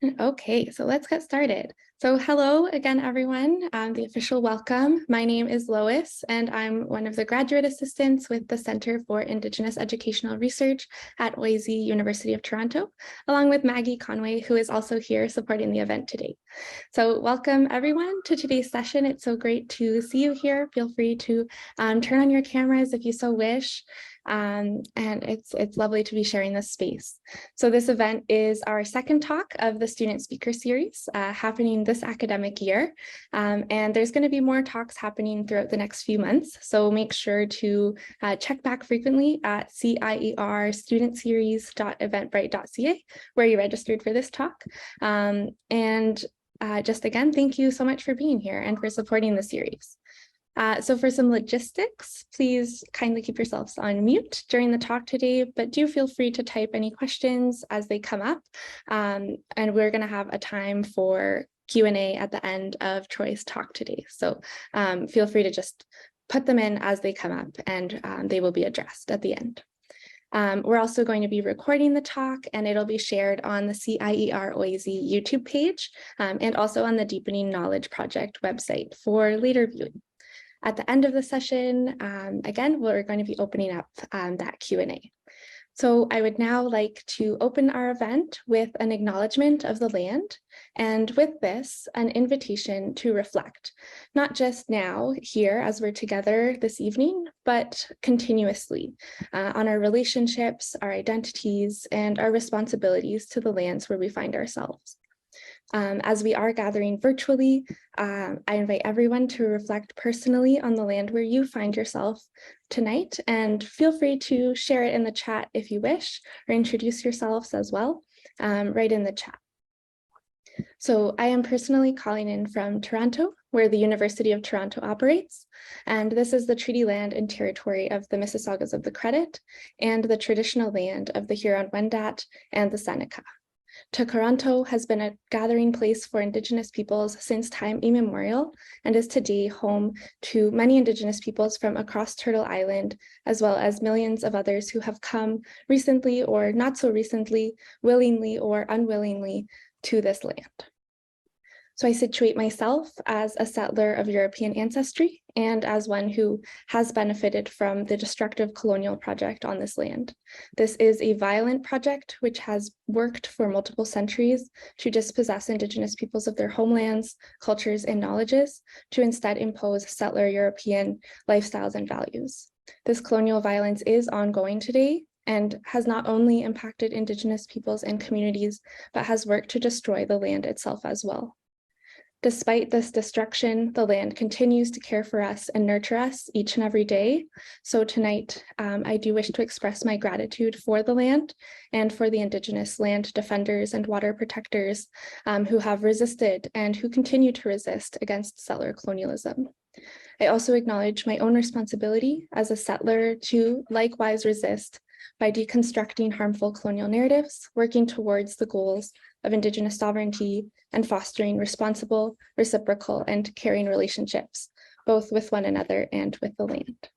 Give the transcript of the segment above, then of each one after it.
Okay, so let's get started. So hello again, everyone. The official welcome. My name is Lois, and I'm one of the graduate assistants with the Center for Indigenous Educational Research at OISE University of Toronto, along with Maggie Conway, who is also here supporting the event today. So welcome everyone to today's session. It's so great to see you here. Feel free to turn on your cameras if you so wish. And it's lovely to be sharing this space. So this event is our second talk of the Student Speaker Series happening this academic year. And there's going to be more talks happening throughout the next few months. So make sure to check back frequently at CIER studentseries.eventbrite.ca, where you registered for this talk. Just again, thank you so much for being here and for supporting the series. So for some logistics, please kindly keep yourselves on mute during the talk today, but do feel free to type any questions as they come up. And we're going to have a time for Q&A at the end of Troy's talk today. So feel free to just put them in as they come up, and they will be addressed at the end. We're also going to be recording the talk, and it'll be shared on the CIER OISE YouTube page and also on the Deepening Knowledge Project website for later viewing. At the end of the session, again, we're going to be opening up that Q&A. So I would now like to open our event with an acknowledgement of the land, and with this, an invitation to reflect, not just now here as we're together this evening, but continuously on our relationships, our identities, and our responsibilities to the lands where we find ourselves. As we are gathering virtually, I invite everyone to reflect personally on the land where you find yourself tonight, and feel free to share it in the chat if you wish, or introduce yourselves as well, right in the chat. So I am personally calling in from Toronto, where the University of Toronto operates, and this is the treaty land and territory of the Mississaugas of the Credit and the traditional land of the Huron-Wendat and the Seneca. Toronto has been a gathering place for Indigenous peoples since time immemorial, and is today home to many Indigenous peoples from across Turtle Island, as well as millions of others who have come recently or not so recently, willingly or unwillingly, to this land. So I situate myself as a settler of European ancestry and as one who has benefited from the destructive colonial project on this land. This is a violent project which has worked for multiple centuries to dispossess Indigenous peoples of their homelands, cultures, and knowledges, to instead impose settler European lifestyles and values. This colonial violence is ongoing today and has not only impacted Indigenous peoples and communities, but has worked to destroy the land itself as well. Despite this destruction, the land continues to care for us and nurture us each and every day. So tonight, I do wish to express my gratitude for the land and for the Indigenous land defenders and water protectors who have resisted and who continue to resist against settler colonialism. I also acknowledge my own responsibility as a settler to likewise resist by deconstructing harmful colonial narratives, working towards the goals of Indigenous sovereignty, and fostering responsible, reciprocal, and caring relationships, both with one another and with the land.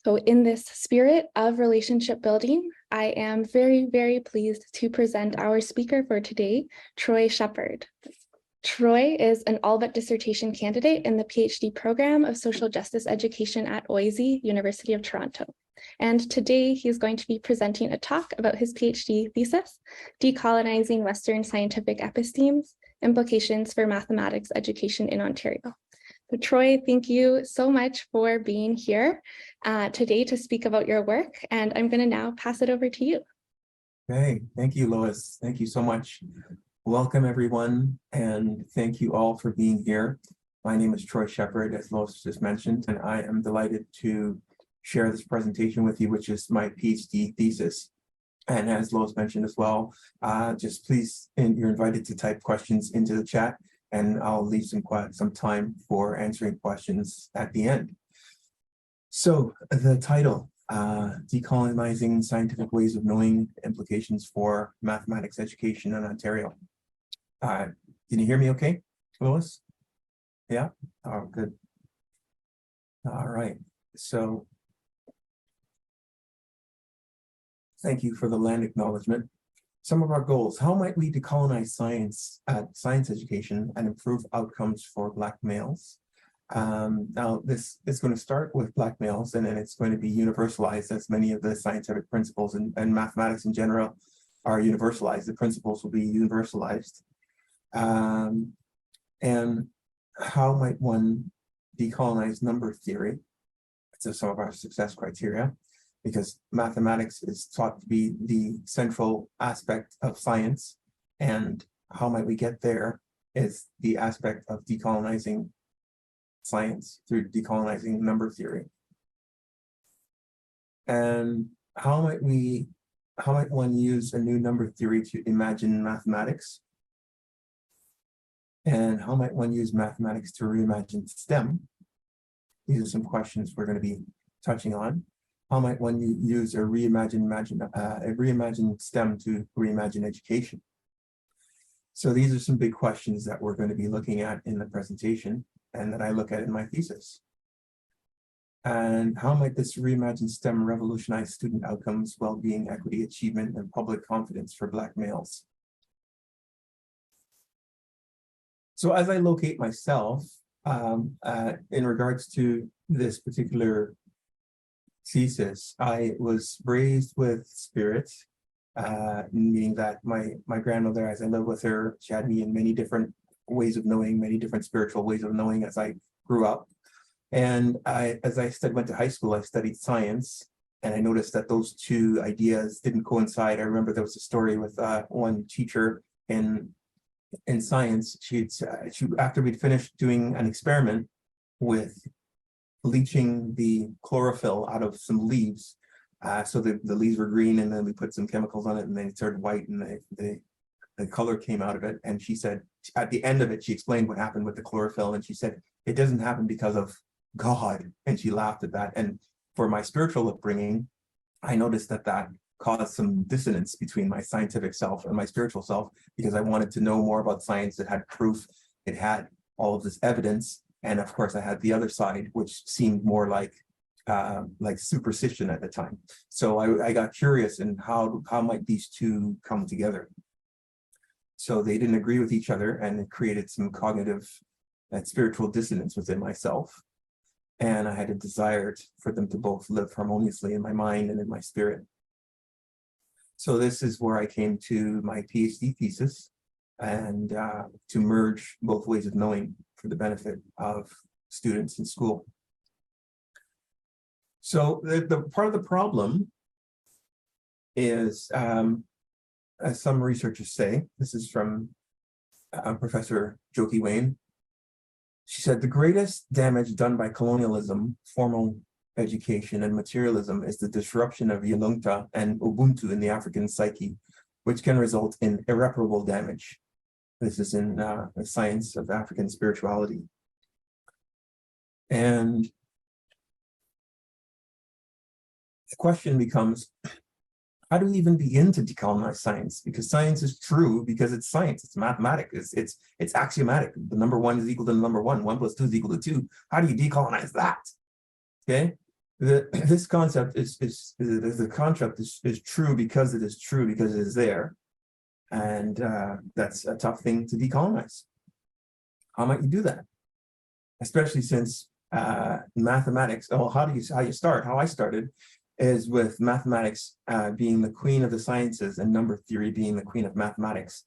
So in this spirit of relationship building, I am very, very pleased to present our speaker for today, Troy Shepard. Troy is an all-but dissertation candidate in the PhD program of Social Justice Education at OISE, University of Toronto. And today he's going to be presenting a talk about his PhD thesis, Decolonizing Western Scientific Epistemes, Implications for Mathematics Education in Ontario. So Troy, thank you so much for being here today to speak about your work, and I'm going to now pass it over to you. Okay, thank you, Lois. Thank you so much. Welcome, everyone, and thank you all for being here. My name is Troy Shepard, as Lois just mentioned, and I am delighted to share this presentation with you, which is my PhD thesis. And as Lois mentioned as well, just please, and you're invited to type questions into the chat, and I'll leave some time for answering questions at the end. So the title, Decolonizing Scientific Ways of Knowing, Implications for Mathematics Education in Ontario. Can you hear me okay, Lois? Yeah? Oh, good. All right. So thank you for the land acknowledgement. Some of our goals: how might we decolonize science education and improve outcomes for Black males? Now, this is going to start with Black males, and then it's going to be universalized, as many of the scientific principles and mathematics in general are universalized. The principles will be universalized. And how might one decolonize number theory? So some of our success criteria, because mathematics is thought to be the central aspect of science, and how might we get there is the aspect of decolonizing science through decolonizing number theory. And how might one use a new number theory to imagine mathematics? And how might one use mathematics to reimagine STEM? These are some questions we're going to be touching on. How might one use a reimagined STEM to reimagine education? So these are some big questions that we're going to be looking at in the presentation and that I look at in my thesis. And how might this reimagined STEM revolutionize student outcomes, well-being, equity, achievement, and public confidence for Black males? So as I locate myself in regards to this particular thesis, I was raised with spirit, meaning that my grandmother, as I lived with her, she had me in many different ways of knowing, many different spiritual ways of knowing as I grew up. And as I went to high school, I studied science, and I noticed that those two ideas didn't coincide. I remember there was a story with one teacher in science. She after we'd finished doing an experiment with bleaching the chlorophyll out of some leaves, so the leaves were green, and then we put some chemicals on it, and then it turned white, and the color came out of it. And she said, at the end of it, she explained what happened with the chlorophyll, and she said, it doesn't happen because of God. And she laughed at that. And for my spiritual upbringing, I noticed that caused some dissonance between my scientific self and my spiritual self, because I wanted to know more about science. It had proof, it had all of this evidence, and of course I had the other side, which seemed more like superstition at the time. So I got curious in how might these two come together. So they didn't agree with each other, and it created some cognitive and spiritual dissonance within myself. And I had a desire for them to both live harmoniously in my mind and in my spirit. So this is where I came to my PhD thesis, and to merge both ways of knowing for the benefit of students in school. So the part of the problem is, as some researchers say, this is from Professor Joki Wayne. She said, the greatest damage done by colonialism, formal education, and materialism is the disruption of Yalungta and Ubuntu in the African psyche, which can result in irreparable damage. This is in the Science of African Spirituality. And the question becomes, how do we even begin to decolonize science? Because science is true because it's science, it's mathematics, it's axiomatic. The number one is equal to the number one, 1 + 2 is equal to 2. How do you decolonize that? Okay, this concept is true because it is true, because it is there. And that's a tough thing to decolonize. How might you do that? Especially since mathematics, how you start, how I started, is with mathematics being the queen of the sciences and number theory being the queen of mathematics.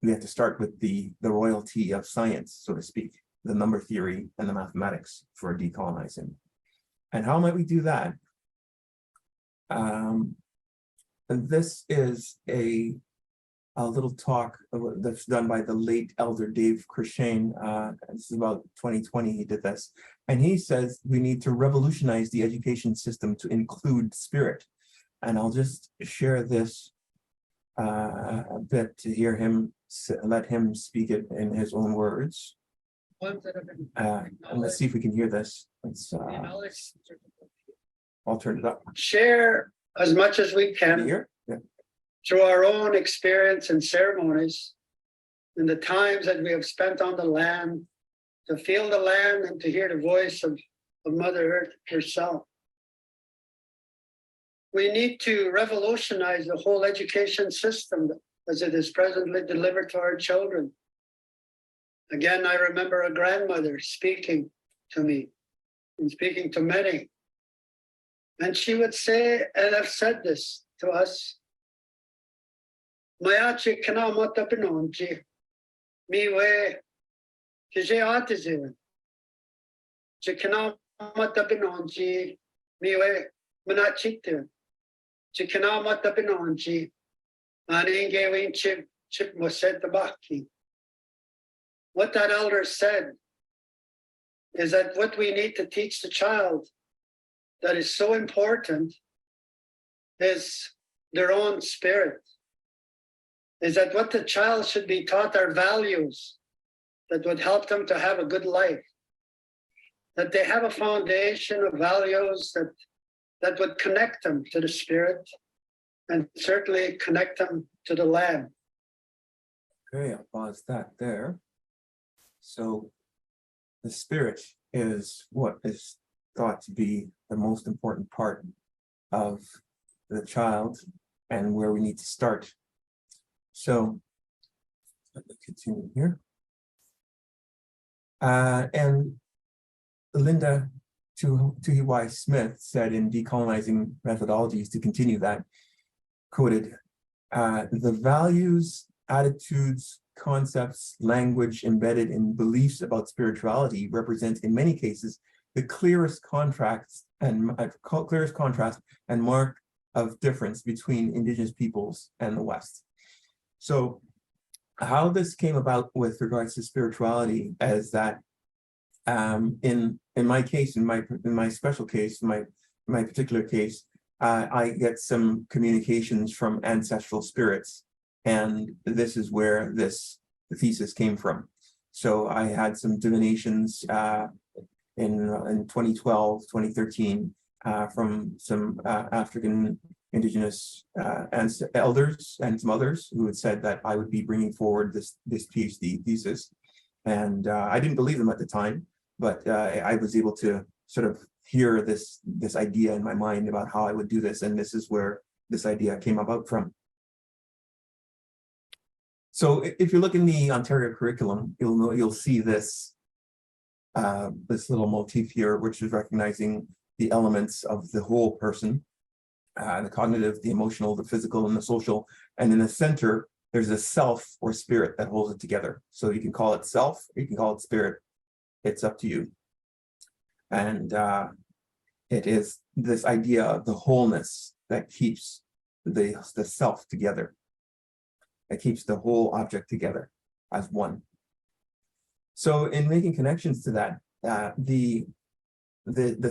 We have to start with the royalty of science, so to speak, the number theory and the mathematics for decolonizing. And how might we do that? And this is a little talk that's done by the late elder Dave Christian. This is about 2020, he did this. And he says we need to revolutionize the education system to include spirit. And I'll just share this a bit to hear him, let him speak it in his own words. And let's see if we can hear this. I'll turn it up. Share as much as we can. Here? Yeah. Through our own experience and ceremonies, and the times that we have spent on the land, to feel the land and to hear the voice of Mother Earth herself. we need to revolutionize the whole education system as it is presently delivered to our children. Again, I remember a grandmother speaking to me and speaking to many. And she would say, and I've said this to us, Mayachi kana mata pinonji, miwe, kije autism. Chikana mata pinonji, miwe, manachite. Chikana mata pinonji, aninge win chip moset tabaki. What that elder said is that what we need to teach the child that is so important is their own spirit. Is that what the child should be taught are values that would help them to have a good life. That they have a foundation of values that would connect them to the spirit and certainly connect them to the land. Okay, I'll pause that there. So the spirit is what is thought to be the most important part of the child and where we need to start. So let me continue here. And Linda Tuhiwai Smith said in Decolonizing Methodologies, to continue that, quoted, the values, attitudes, concepts, language embedded in beliefs about spirituality represent in many cases the clearest contrast and mark of difference between Indigenous peoples and the West. So how this came about with regards to spirituality is that in my case, in my special case, my particular case, I get some communications from ancestral spirits, and this is where the thesis came from. So I had some divinations in 2012, 2013 from some African Indigenous elders and some others who had said that I would be bringing forward this PhD thesis. And I didn't believe them at the time, but I was able to sort of hear this idea in my mind about how I would do this, and this is where this idea came about from. So if you look in the Ontario curriculum, you'll see this this little motif here, which is recognizing the elements of the whole person, the cognitive, the emotional, the physical, and the social. And in the center, there's a self or spirit that holds it together. So you can call it self, or you can call it spirit. It's up to you. And it is this idea of the wholeness that keeps the self together. That keeps the whole object together as one. So in making connections to that, the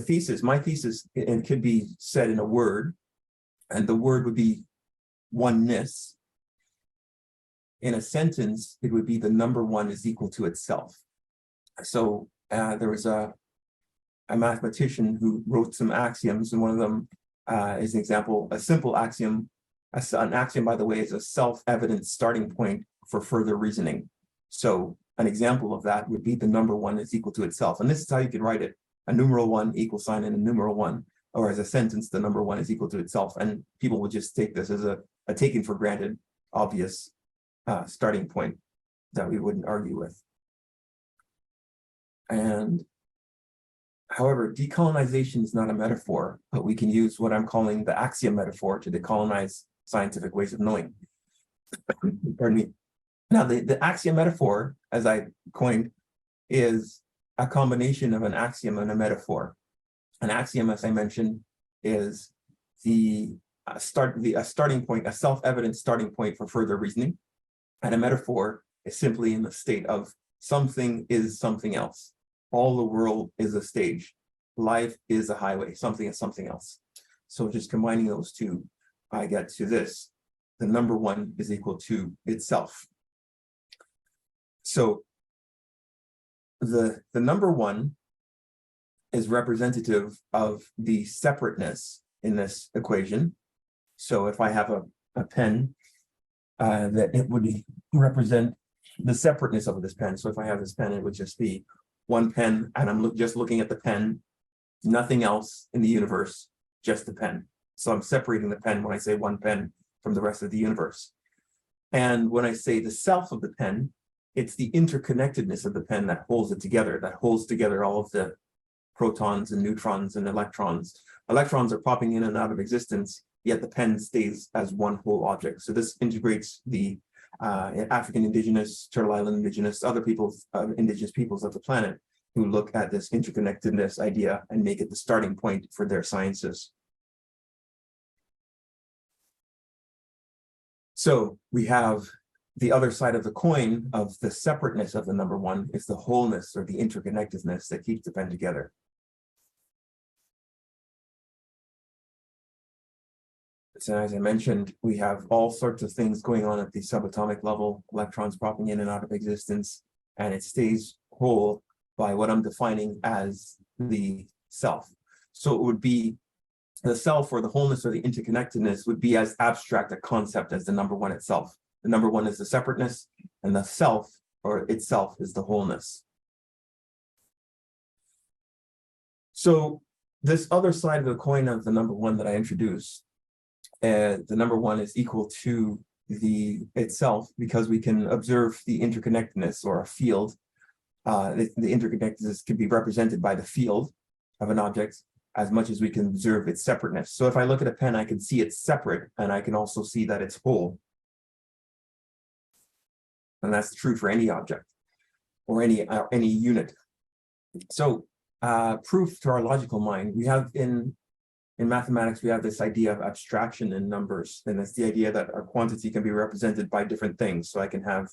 thesis, my thesis, it could be said in a word, and the word would be oneness. In a sentence, it would be the number one is equal to itself. So there was a mathematician who wrote some axioms, and one of them is an example, a simple axiom. An axiom, by the way, is a self-evident starting point for further reasoning. So an example of that would be the number one is equal to itself. And this is how you can write it. A numeral one equal sign and a numeral one, or as a sentence, the number one is equal to itself. And people would just take this as a taken for granted, obvious starting point that we wouldn't argue with. And however, decolonization is not a metaphor, but we can use what I'm calling the axiom metaphor to decolonize scientific ways of knowing. Pardon me. Now, the axiom metaphor, as I coined, is a combination of an axiom and a metaphor. An axiom, as I mentioned, is a starting point, a self-evident starting point for further reasoning. And a metaphor is simply in the state of something is something else. All the world is a stage. Life is a highway. Something is something else. So just combining those two, I get to this. The number one is equal to itself. So the number one is representative of the separateness in this equation. So if I have a pen, that it would represent the separateness of this pen. So if I have this pen, it would just be one pen, and I'm just looking at the pen, nothing else in the universe, just the pen. So I'm separating the pen when I say one pen from the rest of the universe. And when I say the self of the pen, it's the interconnectedness of the pen that holds it together, that holds together all of the protons and neutrons and electrons. Electrons are popping in and out of existence, yet the pen stays as one whole object. So this integrates the African indigenous, Turtle Island indigenous, other peoples, indigenous peoples of the planet who look at this interconnectedness idea and make it the starting point for their sciences. So we have the other side of the coin of the separateness of the number one is the wholeness or the interconnectedness that keeps the pen together. So as I mentioned, we have all sorts of things going on at the subatomic level, electrons popping in and out of existence, and it stays whole by what I'm defining as the self. So it would be the self, or the wholeness, or the interconnectedness would be as abstract a concept as the number one itself. The number one is the separateness, and the self or itself is the wholeness. So this other side of the coin of the number one that I introduced, the number one is equal to the itself because we can observe the interconnectedness or a field. The interconnectedness can be represented by the field of an object as much as we can observe its separateness. So if I look at a pen, I can see it's separate, and I can also see that it's whole. And that's true for any object or any unit. So proof to our logical mind, we have in mathematics, we have this idea of abstraction in numbers, and that's the idea that our quantity can be represented by different things. So I can have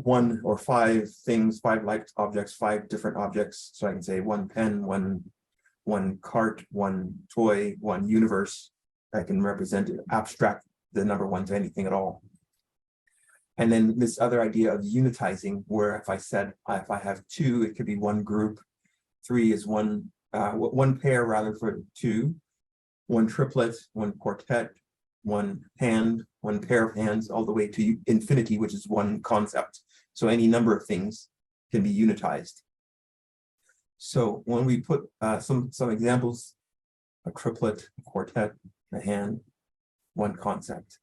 one or five things, five like objects, five different objects. So I can say one pen, one cart, one toy, one universe. I can represent it, abstract the number one to anything at all. And then this other idea of unitizing, where if I have two, it could be one group. Three is one pair rather for two, one triplet, one quartet, one hand, one pair of hands, all the way to infinity, which is one concept. So any number of things can be unitized. So when we put some examples, a triplet, a quartet, a hand, one concept.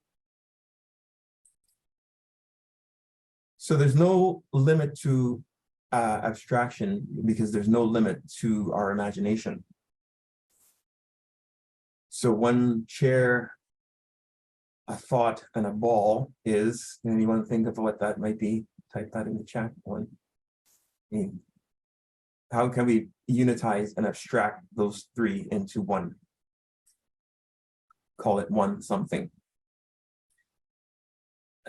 So there's no limit to abstraction because there's no limit to our imagination. So one chair, a thought, and a ball is, anyone think of what that might be? Type that in the chat. How can we unitize and abstract those three into one? Call it one something.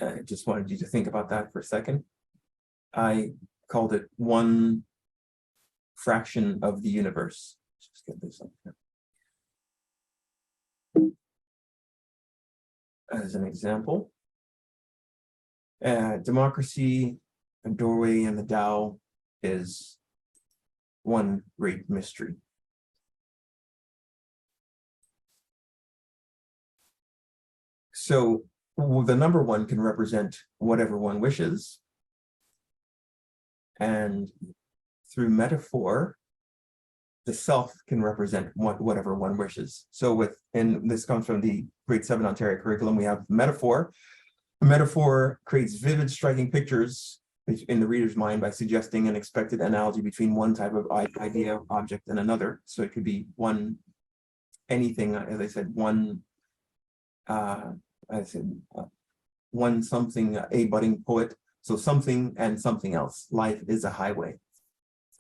I just wanted you to think about that for a second. I called it one fraction of the universe. Let's just get this up here. As an example, democracy, a doorway, and the Tao is one great mystery. So the number one can represent whatever one wishes. And through metaphor, the self can represent whatever one wishes. So and this comes from the grade 7 Ontario curriculum, we have metaphor. A metaphor creates vivid, striking pictures in the reader's mind by suggesting an expected analogy between one type of idea, object, and another. So it could be anything, as I said, one something, a budding poet. So something and something else. Life is a highway.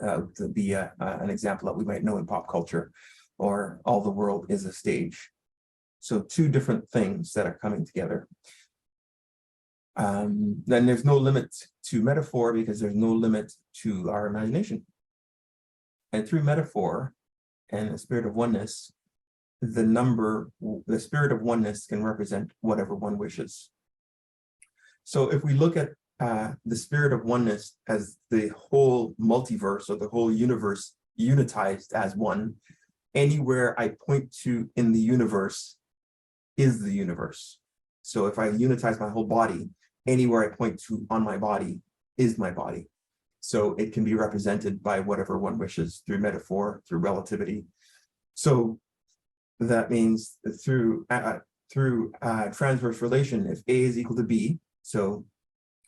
To be an example that we might know in pop culture, or all the world is a stage. So two different things that are coming together. Then there's no limit to metaphor because there's no limit to our imagination. And through metaphor and the spirit of oneness, the spirit of oneness can represent whatever one wishes. So if we look at the spirit of oneness as the whole multiverse or the whole universe unitized as one, anywhere I point to in the universe is the universe. So if I unitize my whole body, anywhere I point to on my body is my body. So it can be represented by whatever one wishes through metaphor, through relativity. So that means that through transverse relation, if A is equal to B, so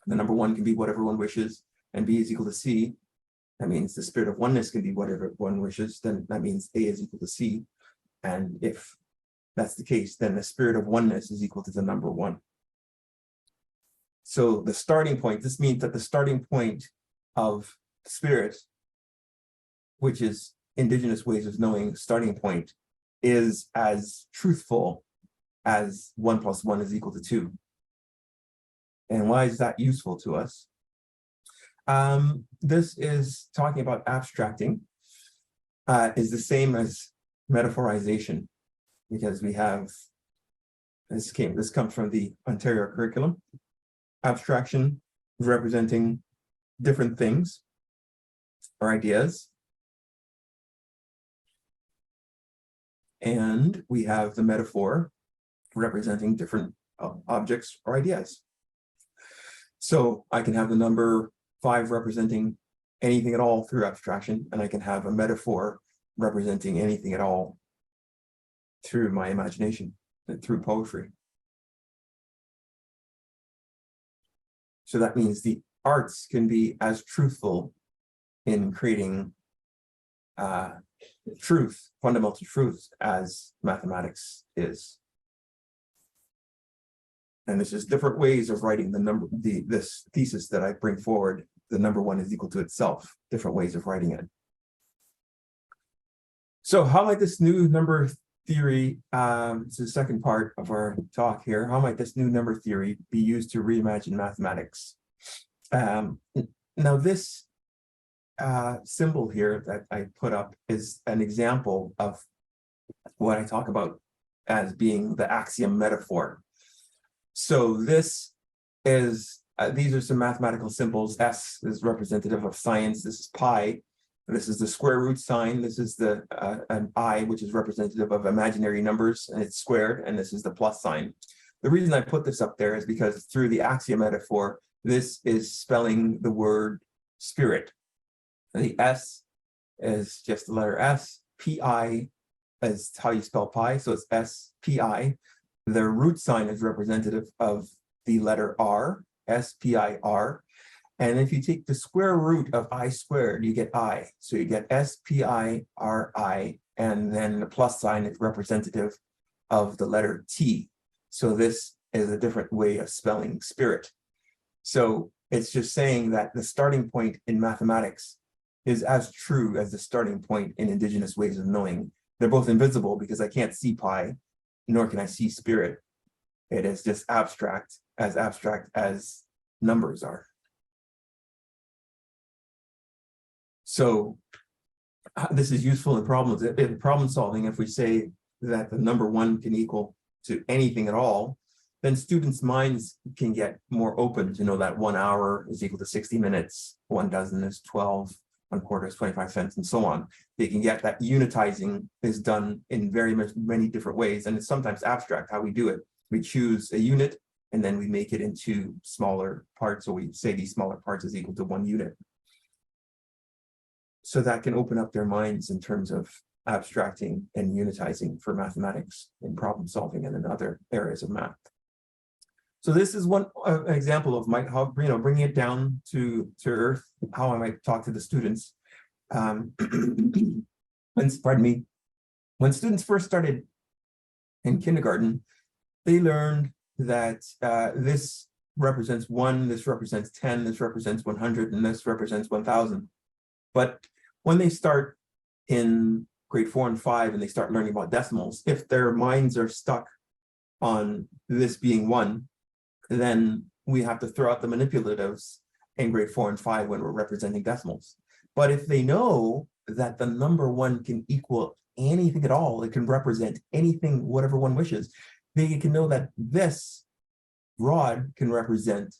the number one can be whatever one wishes, and B is equal to C, that means the spirit of oneness can be whatever one wishes, then that means A is equal to C. And if that's the case, then the spirit of oneness is equal to the number one. So the starting point, this means that the starting point of spirit, which is indigenous ways of knowing starting point, is as truthful as 1 + 1 is equal to 2. And why is that useful to us? This is talking about abstracting, is the same as metaphorization, because we have, this comes from the Ontario curriculum, abstraction representing different things or ideas. And we have the metaphor representing different objects or ideas. So I can have the number 5 representing anything at all through abstraction, and I can have a metaphor representing anything at all through my imagination and through poetry. So that means the arts can be as truthful in creating truth, fundamental truth, as mathematics is. And there's just different ways of writing the number, this thesis that I bring forward, the number one is equal to itself, different ways of writing it. So how might this new number theory, it's the second part of our talk here, how might this new number theory be used to reimagine mathematics? Now this symbol here that I put up is an example of what I talk about as being the axiom metaphor. So this is, these are some mathematical symbols. S is representative of science. This is pi. This is the square root sign. This is the an I, which is representative of imaginary numbers, and it's squared. And this is the plus sign. The reason I put this up there is because through the axiom metaphor, this is spelling the word spirit. The S is just the letter S. Pi is how you spell pi, so it's S-P-I. The root sign is representative of the letter R, S-P-I-R. And if you take the square root of I squared, you get I. So you get S-P-I-R-I, and then the plus sign is representative of the letter T. So this is a different way of spelling spirit. So it's just saying that the starting point in mathematics is as true as the starting point in indigenous ways of knowing. They're both invisible because I can't see pi, nor can I see spirit. It is just abstract as numbers are. So this is useful in problems. In problem solving, if we say that the number one can equal to anything at all, then students' minds can get more open to know that 1 hour is equal to 60 minutes, 1 dozen is 12, 1/4 is 25 cents, and so on. They can get that unitizing is done in very many different ways, and it's sometimes abstract how we do it. We choose a unit, and then we make it into smaller parts, so we say these smaller parts is equal to 1 unit. So that can open up their minds in terms of abstracting and unitizing for mathematics in problem solving and in other areas of math. So this is one example of how, bringing it down to earth, how I might talk to the students. Pardon me. When students first started in kindergarten, they learned that this represents 1, this represents 10, this represents 100, and this represents 1,000. But when they start in grade 4 and 5 and they start learning about decimals, if their minds are stuck on this being 1, then we have to throw out the manipulatives in grade 4 and 5 when we're representing decimals. But if they know that the number 1 can equal anything at all, it can represent anything, whatever one wishes, they can know that this rod can represent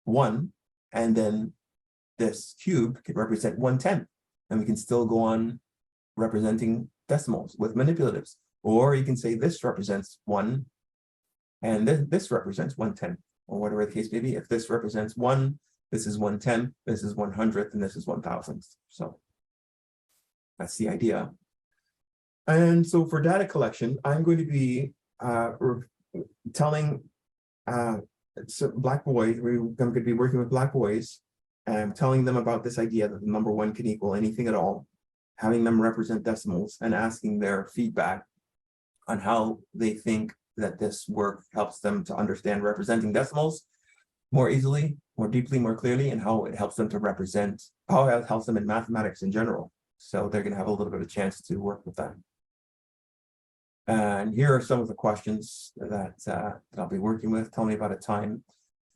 1, and then this cube can represent 1/10, and we can still go on representing decimals with manipulatives. Or you can say this represents 1, and this represents 1/10, or whatever the case may be. If this represents 1, this is 1/10, this is 100th, and this is 1,000th. So that's the idea. And so for data collection, I'm going to be telling Black boys, I'm going to be working with Black boys and telling them about this idea that the number one can equal anything at all, having them represent decimals and asking their feedback on how they think that this work helps them to understand representing decimals more easily, more deeply, more clearly, and how it helps them to represent, how it helps them in mathematics in general. So they're going to have a little bit of chance to work with that. And here are some of the questions that I'll be working with. Tell me about a time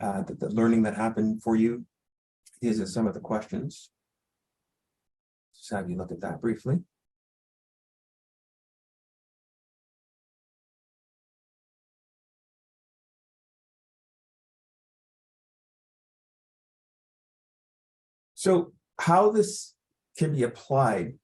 that the learning that happened for you. These are some of the questions. Just have you look at that briefly. So how this can be applied,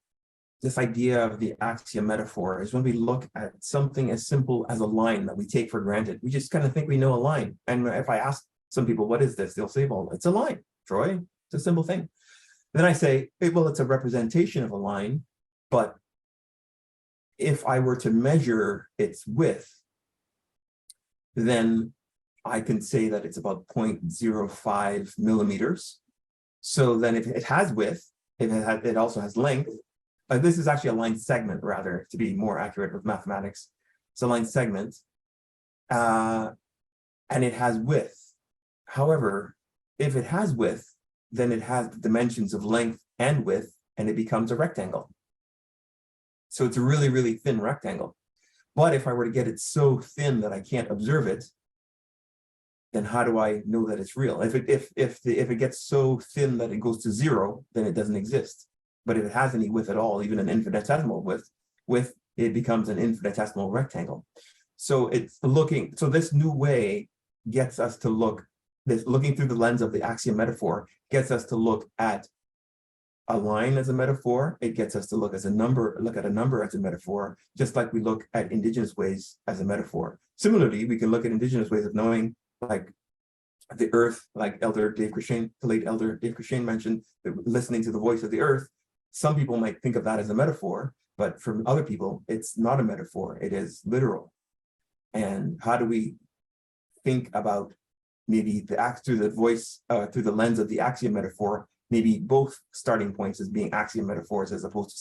this idea of the axiom metaphor, is when we look at something as simple as a line that we take for granted. We just kind of think we know a line. And if I ask some people, what is this? They'll say, well, it's a line, Troy. It's a simple thing. Then I say, well, it's a representation of a line. But if I were to measure its width, then I can say that it's about 0.05 millimeters. So then if it has width, it also has length. This is actually a line segment, rather, to be more accurate with mathematics. It's a line segment, and it has width. However, if it has width, then it has the dimensions of length and width, and it becomes a rectangle. So it's a really, really thin rectangle. But if I were to get it so thin that I can't observe it, then how do I know that it's real? If it gets so thin that it goes to zero, then it doesn't exist. But if it has any width at all, even an infinitesimal width, it becomes an infinitesimal rectangle. So it's looking, so this new way gets us to look, looking through the lens of the axiom metaphor, gets us to look at a line as a metaphor. It gets us to look at a number as a metaphor, just like we look at indigenous ways as a metaphor. Similarly, we can look at indigenous ways of knowing, like the earth, like the late Elder Dave Crushane mentioned, listening to the voice of the earth. Some people might think of that as a metaphor, but for other people, it's not a metaphor. It is literal. And how do we think about maybe through the lens of the axiom metaphor, maybe both starting points as being axiom metaphors, as opposed to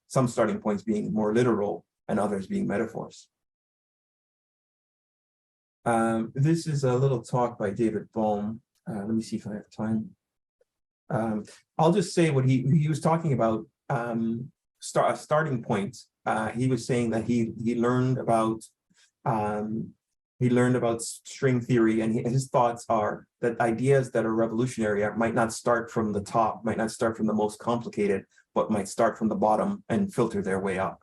some starting points being more literal and others being metaphors. This is a little talk by David Bohm. Let me see if I have time. I'll just say what he was talking about, a starting point. He was saying that he learned about string theory, and his thoughts are that ideas that are revolutionary might not start from the top, might not start from the most complicated, but might start from the bottom and filter their way up.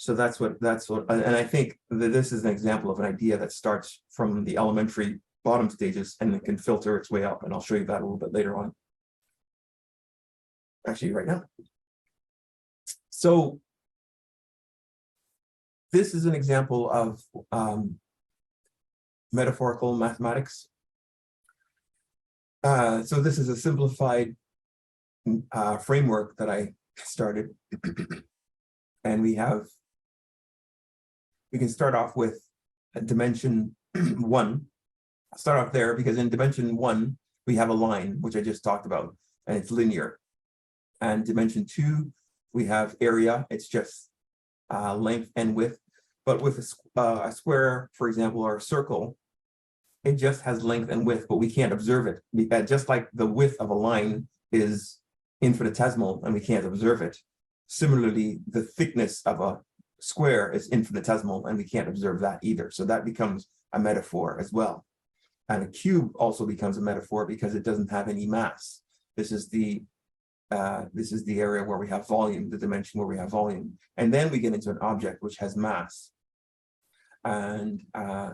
So that's what, and I think that this is an example of an idea that starts from the elementary bottom stages and it can filter its way up. And I'll show you that a little bit later on. Actually, right now. So this is an example of metaphorical mathematics. So this is a simplified framework that I started. And we can start off with dimension 1. I'll start off there because in dimension 1, we have a line, which I just talked about, and it's linear. And dimension 2, we have area. It's just length and width. But with a square, for example, or a circle, it just has length and width, but we can't observe it. Just like the width of a line is infinitesimal and we can't observe it. Similarly, the thickness of a square is infinitesimal and we can't observe that either. So that becomes a metaphor as well. And a cube also becomes a metaphor because it doesn't have any mass. This is the area where we have volume, the dimension where we have volume. And then we get into an object which has mass. And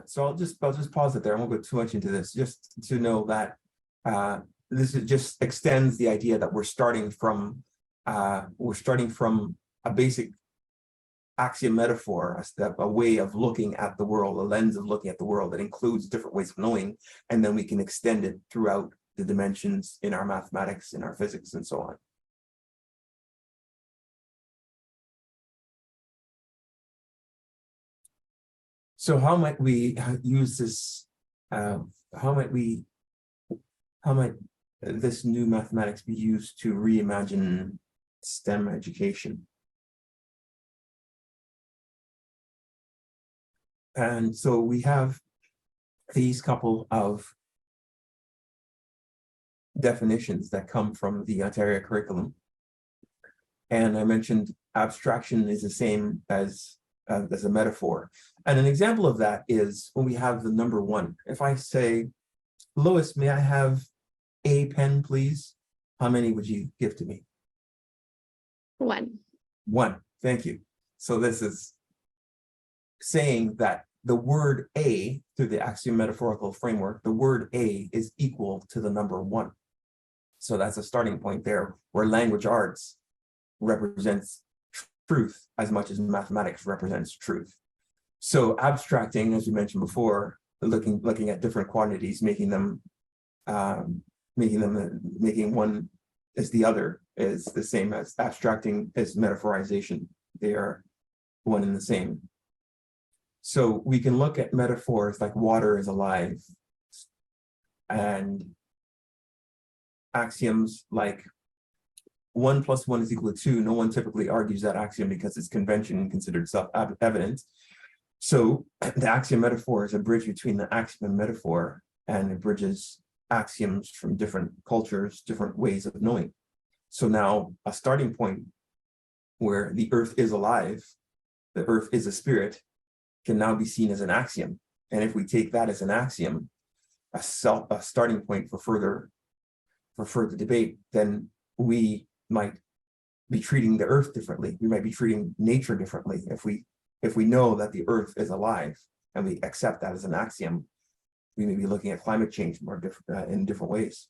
so I'll just pause it there. I won't go too much into this, just to know that this just extends the idea that we're starting from a basic axiom metaphor, a way of looking at the world, a lens of looking at the world that includes different ways of knowing, and then we can extend it throughout the dimensions in our mathematics, in our physics, and so on. So how might we use this? How might this new mathematics be used to reimagine STEM education? And so we have these couple of definitions that come from the Ontario curriculum. And I mentioned abstraction is the same as a metaphor. And an example of that is when we have the number 1. If I say, Lois, may I have a pen, please? How many would you give to me? 1. 1, thank you. So this is saying that the word a, through the axiom metaphorical framework, the word a is equal to the number 1. So that's a starting point there, where language arts represents truth as much as mathematics represents truth. So abstracting, as we mentioned before, looking at different quantities, making one as the other is the same as abstracting is metaphorization. They are one and the same. So we can look at metaphors like water is alive, and axioms like 1 + 1 = 2. No one typically argues that axiom because it's convention and considered self-evident. So the axiom metaphor is a bridge between the axiom and metaphor, and it bridges axioms from different cultures, different ways of knowing. So now a starting point where the earth is alive, the earth is a spirit, can now be seen as an axiom. And if we take that as an axiom, a starting point for further debate, then we might be treating the earth differently. We might be treating nature differently. If we know that the earth is alive and we accept that as an axiom, we may be looking at climate change more in different ways.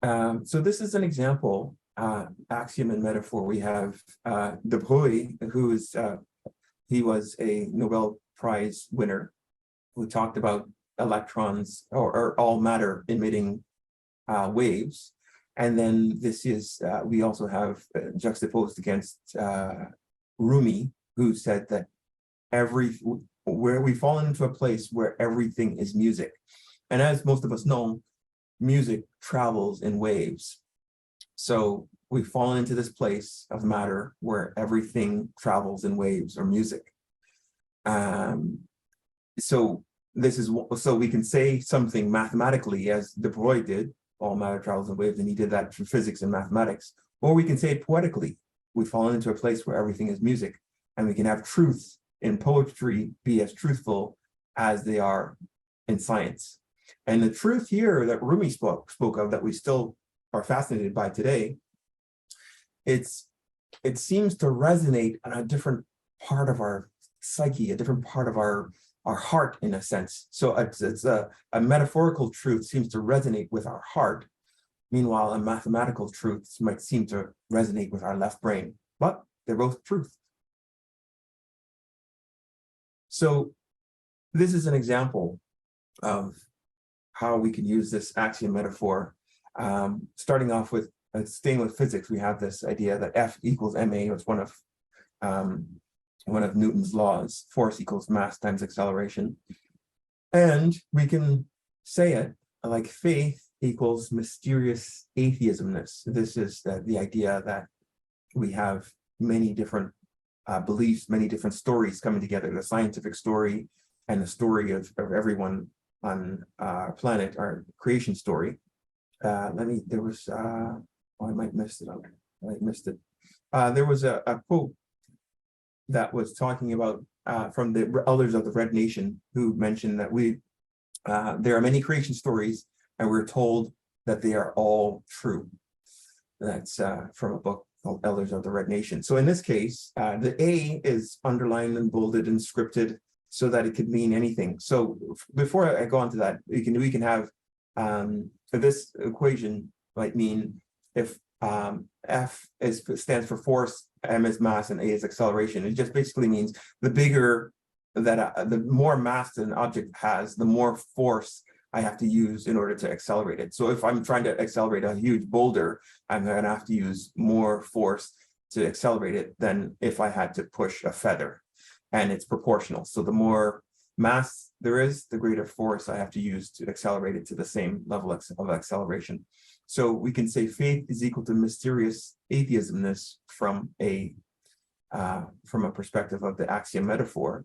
So this is an example, axiom and metaphor. We have De Broglie, who is he was a Nobel Prize winner, who talked about electrons or all matter emitting waves. And then this is, we also have juxtaposed against Rumi, who said that where we've fallen into a place where everything is music. And as most of us know, music travels in waves. So we've fallen into this place of matter where everything travels in waves or music. So we can say something mathematically, as De Broglie did, all matter travels in waves, and he did that through physics and mathematics. Or we can say it poetically, we've fallen into a place where everything is music, and we can have truth in poetry be as truthful as they are in science. And the truth here that Rumi spoke of, that we still are fascinated by today, it seems to resonate on a different part of our psyche, a different part of our heart, in a sense. So it's a metaphorical truth seems to resonate with our heart. Meanwhile, a mathematical truth might seem to resonate with our left brain, but they're both truth. So this is an example of how we can use this axiom metaphor. Starting off with, staying with physics, we have this idea that F equals ma. It's one of Newton's laws. Force equals mass times acceleration. And we can say it like faith equals mysterious atheismness. This is the idea that we have many different beliefs, many different stories coming together, the scientific story and the story of everyone on our planet, our creation story. I might missed it. There was a quote that was talking about from the elders of the Red Nation, who mentioned that there are many creation stories, and we're told that they are all true. That's from a book called Elders of the Red Nation. So in this case, the A is underlined and bolded and scripted so that it could mean anything. So before I go on to that, we can have this equation might mean if F stands for force, M is mass, and A is acceleration. It just basically means the bigger that the more mass that an object has, the more force I have to use in order to accelerate it. So if I'm trying to accelerate a huge boulder, I'm going to have to use more force to accelerate it than if I had to push a feather, and it's proportional. So the more mass there is, the greater force I have to use to accelerate it to the same level of acceleration. So we can say faith is equal to mysterious atheismness from a perspective of the axiom metaphor.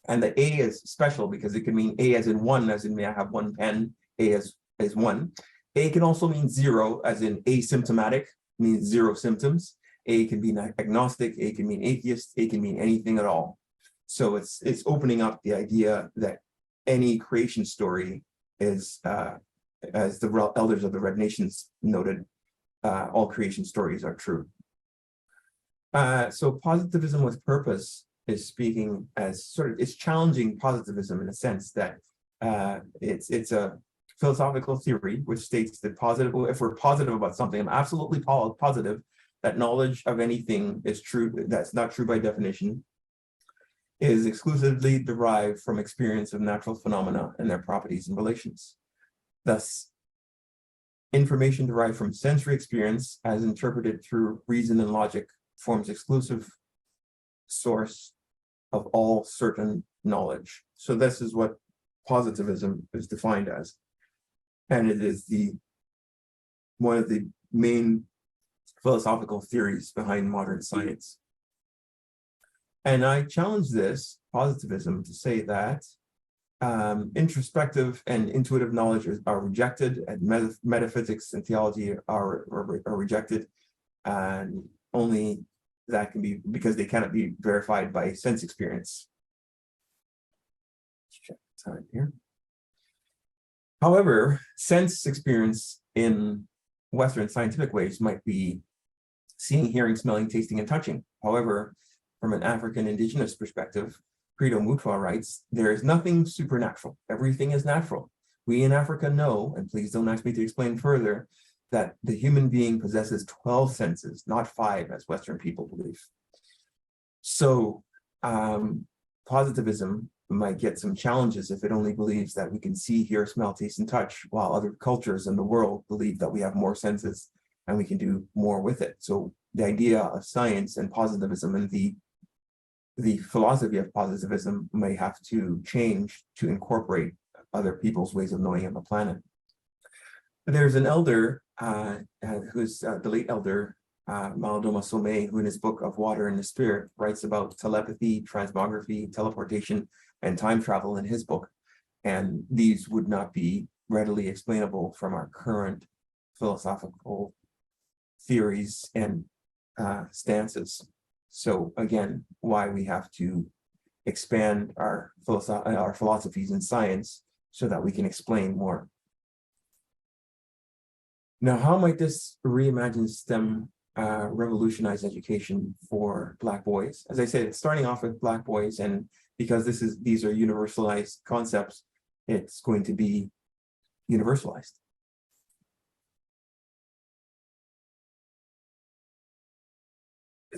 And the A is special because it can mean A as in one, as in may I have one pen, A as one. A can also mean zero, as in asymptomatic, means zero symptoms. A can be agnostic, A can mean atheist, A can mean anything at all. So it's opening up the idea that any creation story is, as the elders of the Red Nations noted, all creation stories are true. So positivism with purpose is speaking as it's challenging positivism in a sense that it's a philosophical theory which states that if we're positive about something, I'm absolutely positive that knowledge of anything is true, that's not true by definition, is exclusively derived from experience of natural phenomena and their properties and relations. Thus, information derived from sensory experience as interpreted through reason and logic forms exclusive source of all certain knowledge. So this is what positivism is defined as. And it is one of the main philosophical theories behind modern science. And I challenge this positivism to say that introspective and intuitive knowledge are rejected, and metaphysics and theology are rejected, and only that can be because they cannot be verified by sense experience. Let's check the time here. However, sense experience in Western scientific ways might be seeing, hearing, smelling, tasting, and touching. However, from an African indigenous perspective, Credo Mutwa writes, there is nothing supernatural. Everything is natural. We in Africa know, and please don't ask me to explain further, that the human being possesses 12 senses, not 5, as Western people believe. So positivism might get some challenges if it only believes that we can see, hear, smell, taste, and touch, while other cultures in the world believe that we have more senses and we can do more with it. So the idea of science and positivism and the philosophy of positivism may have to change to incorporate other people's ways of knowing on the planet. There's an elder who's the late elder Maladoma Somé, who in his book of Water and the Spirit writes about telepathy, transmography, teleportation, and time travel in his book. And these would not be readily explainable from our current philosophical theories and stances. So again, why we have to expand our philosophies in science so that we can explain more. Now, how might this reimagined STEM revolutionize education for Black boys? As I said, it's starting off with Black boys, and because these are universalized concepts, it's going to be universalized.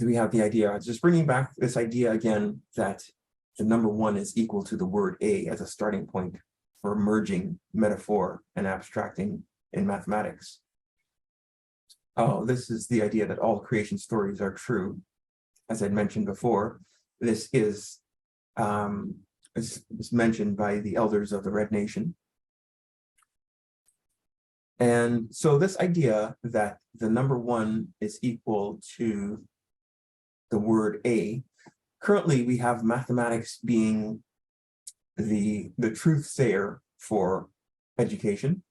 We have the idea, just bringing back this idea again, that the number one is equal to the word A as a starting point for merging metaphor and abstracting in mathematics. Oh, this is the idea that all creation stories are true. As I'd mentioned before, this is mentioned by the elders of the Red Nation. And so this idea that the number one is equal to the word A, currently we have mathematics being the truth sayer for education,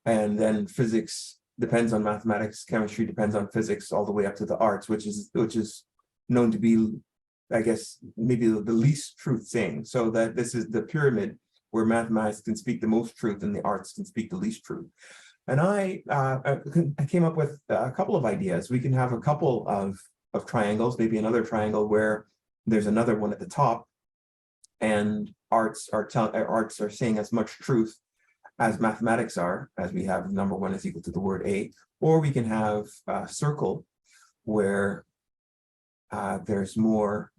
and then physics depends on mathematics, chemistry depends on physics, all the way up to the arts, which is known to be, I guess, maybe the least truth saying. So that this is the pyramid where mathematics can speak the most truth and the arts can speak the least truth. And I came up with a couple of ideas. We can have a couple of triangles, maybe another triangle where there's another one at the top, and arts are saying as much truth as mathematics are, as we have number one is equal to the word A. Or we can have a circle where there's more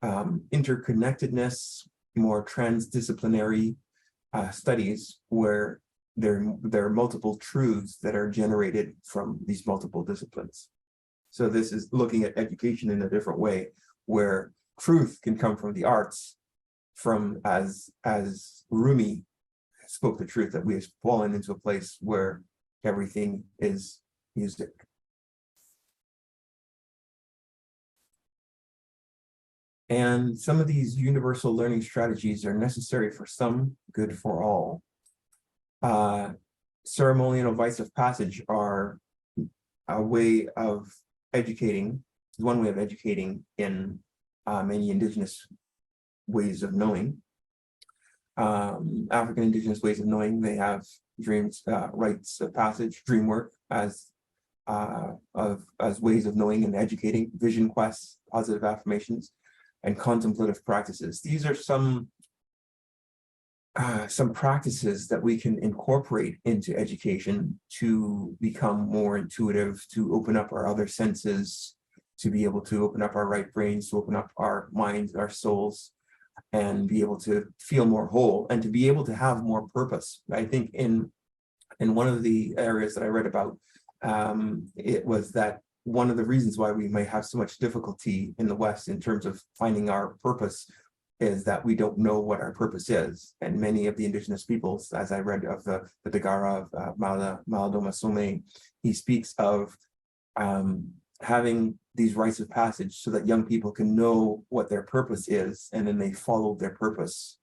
interconnectedness, more transdisciplinary studies where there are multiple truths that are generated from these multiple disciplines. So this is looking at education in a different way, where truth can come from the arts, from as Rumi spoke the truth, that we have fallen into a place where everything is music. And some of these universal learning strategies are necessary for some, good for all. Ceremonial rites of passage are a way of educating, one way of educating in many indigenous ways of knowing. African indigenous ways of knowing, they have dreams, rites of passage, dream work as ways of knowing and educating, vision quests, positive affirmations, and contemplative practices. These are some practices that we can incorporate into education to become more intuitive, to open up our other senses, to be able to open up our right brains, to open up our minds, our souls, and be able to feel more whole and to be able to have more purpose. I think in one of the areas that I read about, it was that one of the reasons why we may have so much difficulty in the West in terms of finding our purpose is that we don't know what our purpose is. And many of the indigenous peoples, as I read of the Dagara of Maladoma Some, he speaks of having these rites of passage so that young people can know what their purpose is, and then they follow their purpose.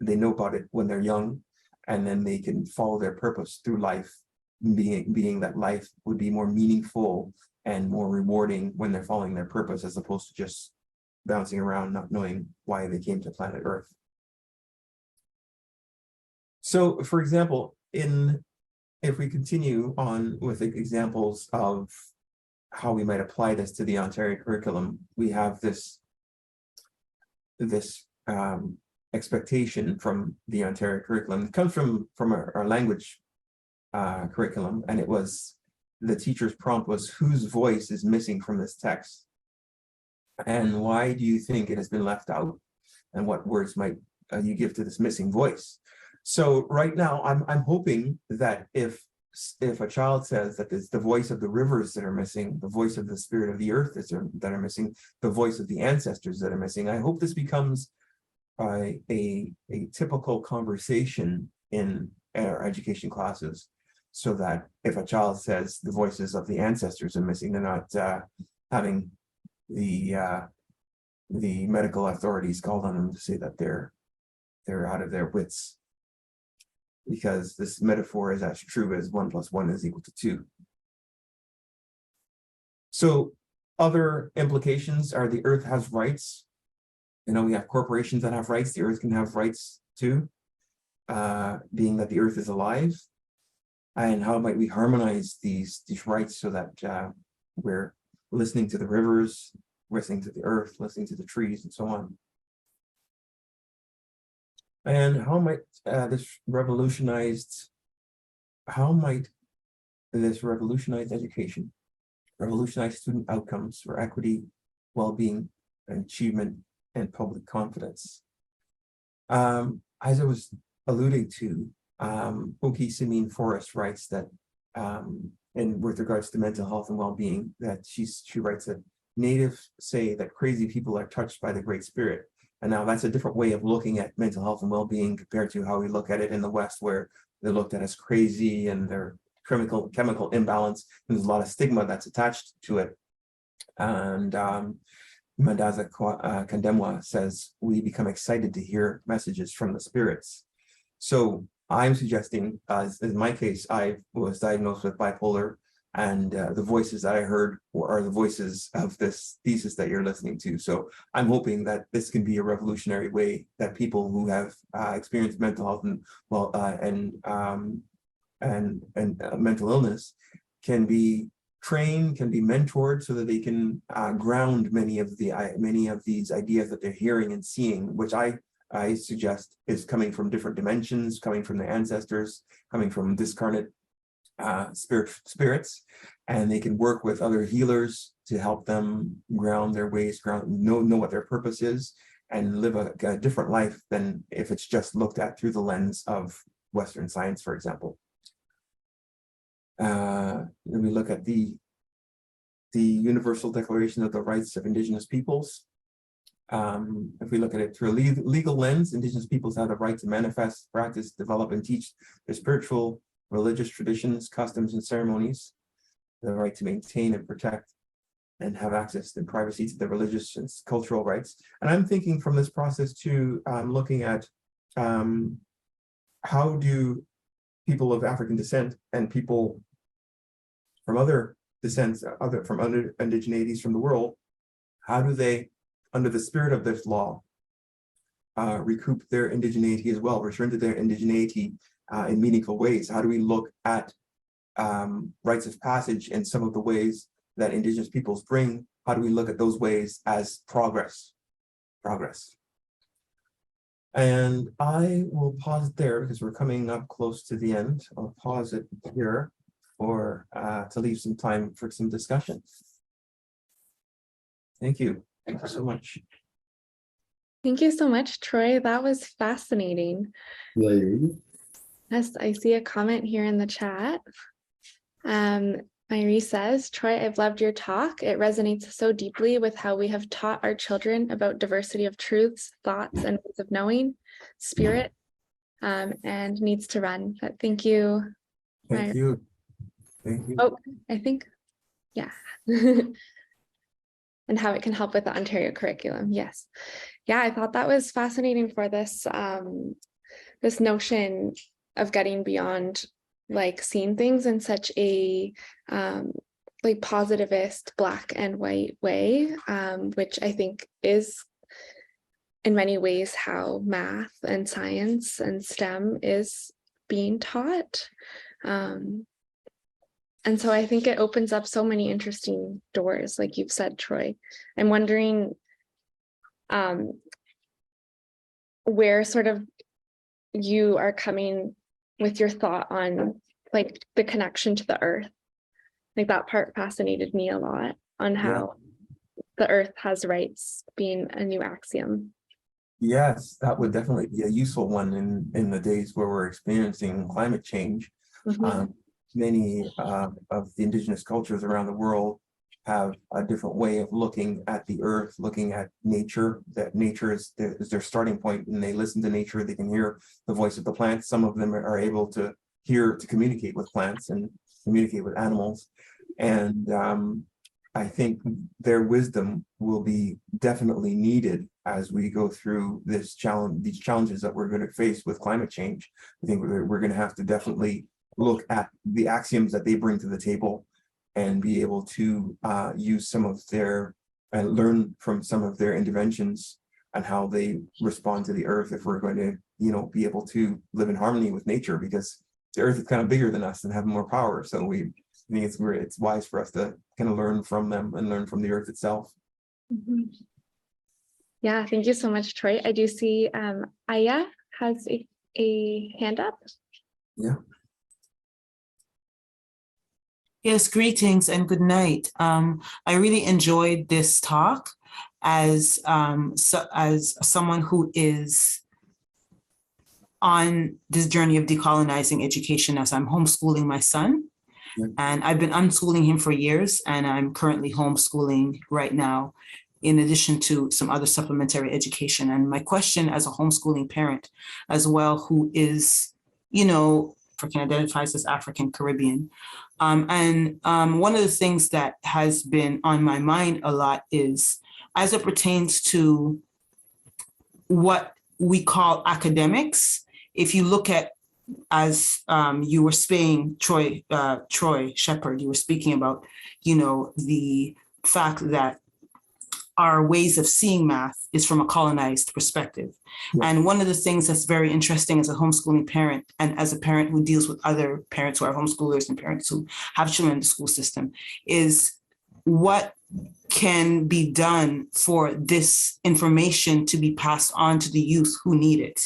They know about it when they're young, and then they can follow their purpose through life, being that life would be more meaningful and more rewarding when they're following their purpose, as opposed to just bouncing around, not knowing why they came to planet Earth. So, for example, if we continue on with examples of how we might apply this to the Ontario curriculum, we have this expectation from the Ontario curriculum. It comes from our language curriculum, and it was, the teacher's prompt was, whose voice is missing from this text? And why do you think it has been left out? And what words might you give to this missing voice? So right now, I'm hoping that if a child says that it's the voice of the rivers that are missing, the voice of the spirit of the earth that are missing, the voice of the ancestors that are missing, I hope this becomes a typical conversation in our education classes, so that if a child says the voices of the ancestors are missing, they're not having the medical authorities called on them to say that they're out of their wits, because this metaphor is as true as 1 + 1 is equal to 2. So other implications are the earth has rights. You know, we have corporations that have rights. The earth can have rights too, being that the earth is alive. And how might we harmonize these rights so that we're listening to the rivers, listening to the earth, listening to the trees, and so on. And how might this revolutionize education, revolutionize student outcomes for equity, well-being, and achievement, and public confidence? As I was alluding to, Oki Simin Forrest writes that, and with regards to mental health and well-being, that she writes that Natives say that crazy people are touched by the Great Spirit. And now that's a different way of looking at mental health and well-being compared to how we look at it in the West, where they're looked at as crazy and they're chemical imbalance. And there's a lot of stigma that's attached to it. And Mandaza Kandemwa says, we become excited to hear messages from the spirits. So I'm suggesting, as in my case, I was diagnosed with bipolar, and the voices that I heard are the voices of this thesis that you're listening to. So I'm hoping that this can be a revolutionary way that people who have experienced mental health and mental illness can be trained, can be mentored, so that they can ground many of these ideas that they're hearing and seeing, which I suggest is coming from different dimensions, coming from their ancestors, coming from discarnate spirits, and they can work with other healers to help them ground their ways, know what their purpose is, and live a different life than if it's just looked at through the lens of Western science, for example. Then we look at the Universal Declaration of the Rights of Indigenous Peoples. If we look at it through a legal lens, Indigenous peoples have the right to manifest, practice, develop, and teach their spiritual, religious traditions, customs, and ceremonies, the right to maintain and protect and have access and privacy to their religious and cultural rights. And I'm thinking from this process to looking at how do people of African descent and people from other descents, from other indigeneities from the world, how do they, under the spirit of this law, recoup their indigeneity as well, return to their indigeneity in meaningful ways? How do we look at rites of passage and some of the ways that Indigenous peoples bring? How do we look at those ways as progress? And I will pause it there because we're coming up close to the end. I'll pause it here for to leave some time for some discussion. Thank you. Thank you so much. Thank you so much, Troy. That was fascinating. Yes, I see a comment here in the chat. Myri says, Troy, I've loved your talk. It resonates so deeply with how we have taught our children about diversity of truths, thoughts, and ways of knowing, spirit, and needs to run. But thank you. Thank you. Thank you. Oh, I think, yeah. And how it can help with the Ontario curriculum. Yes. Yeah, I thought that was fascinating for this, this notion of getting beyond like seeing things in such a like positivist black and white way, which I think is in many ways how math and science and STEM is being taught. And so I think it opens up so many interesting doors, like you've said, Troy. I'm wondering where sort of you are coming with your thought on like the connection to the earth. Like that part fascinated me a lot on how the earth has rights being a new axiom. Yes, that would definitely be a useful one in the days where we're experiencing climate change. Mm-hmm. Many of the Indigenous cultures around the world have a different way of looking at the earth, looking at nature, that nature is their starting point, and they listen to nature, they can hear the voice of the plants. Some of them are able to communicate with plants and communicate with animals. And I think their wisdom will be definitely needed as we go through these challenges that we're going to face with climate change. I think we're going to have to definitely look at the axioms that they bring to the table and be able to use some of their and learn from some of their interventions and how they respond to the earth if we're going to, be able to live in harmony with nature, because the earth is kind of bigger than us and have more power. So I think it's wise for us to kind of learn from them and learn from the earth itself. Mm-hmm. Yeah, thank you so much, Troy. I do see Aya has a hand up. Yeah. Yes, greetings and good night. I really enjoyed this talk as someone who is on this journey of decolonizing education, as I'm homeschooling my son. Yeah. And I've been unschooling him for years, and I'm currently homeschooling right now, in addition to some other supplementary education. And my question as a homeschooling parent as well, who is, African, identifies as African Caribbean. One of the things that has been on my mind a lot is, as it pertains to what we call academics, if you look at, as you were saying, Troy Shepard, you were speaking about, the fact that our ways of seeing math is from a colonized perspective. Yeah. And one of the things that's very interesting as a homeschooling parent, and as a parent who deals with other parents who are homeschoolers and parents who have children in the school system, is what can be done for this information to be passed on to the youth who need it.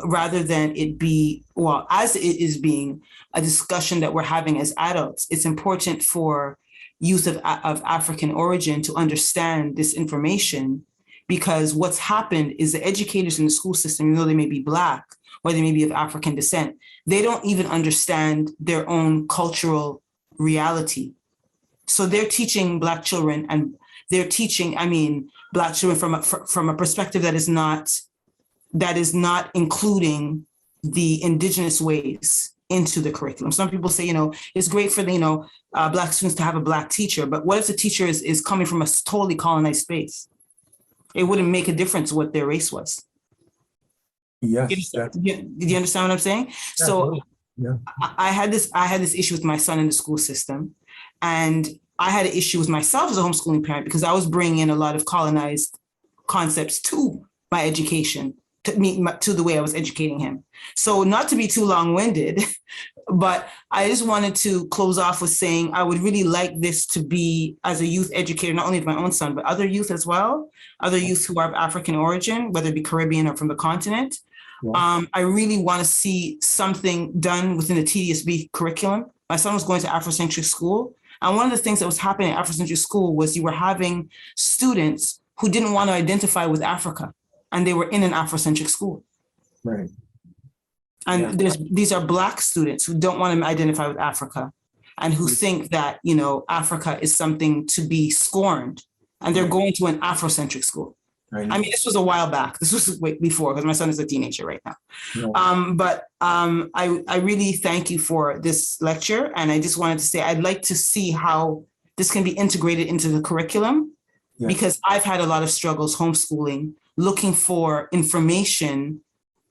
Rather than it be, as it is being a discussion that we're having as adults, it's important for youth of African origin to understand this information because what's happened is the educators in the school system, even though they may be Black or they may be of African descent, they don't even understand their own cultural reality. So they're teaching Black children, and they're teaching, Black children from a perspective that is not including the indigenous ways into the curriculum. Some people say, it's great for the, Black students to have a Black teacher, but what if the teacher is coming from a totally colonized space? It wouldn't make a difference what their race was. Yes. Do you understand what I'm saying? So yeah. I had this issue with my son in the school system, and I had an issue with myself as a homeschooling parent because I was bringing in a lot of colonized concepts to my education, to the way I was educating him. So not to be too long-winded, but I just wanted to close off with saying I would really like this to be, as a youth educator, not only of my own son, but other youth as well, other youth who are of African origin, whether it be Caribbean or from the continent. Yeah. I really want to see something done within the TDSB curriculum. My son was going to Afrocentric school. And one of the things that was happening at Afrocentric school was you were having students who didn't want to identify with Africa, and they were in an Afrocentric school. Right. And these are Black students who don't want to identify with Africa and who think that, Africa is something to be scorned, and they're going to an Afrocentric school. Right. This was a while back. This was way before, because my son is a teenager right now. Yeah. I really thank you for this lecture. And I just wanted to say, I'd like to see how this can be integrated into the curriculum, because I've had a lot of struggles homeschooling, looking for information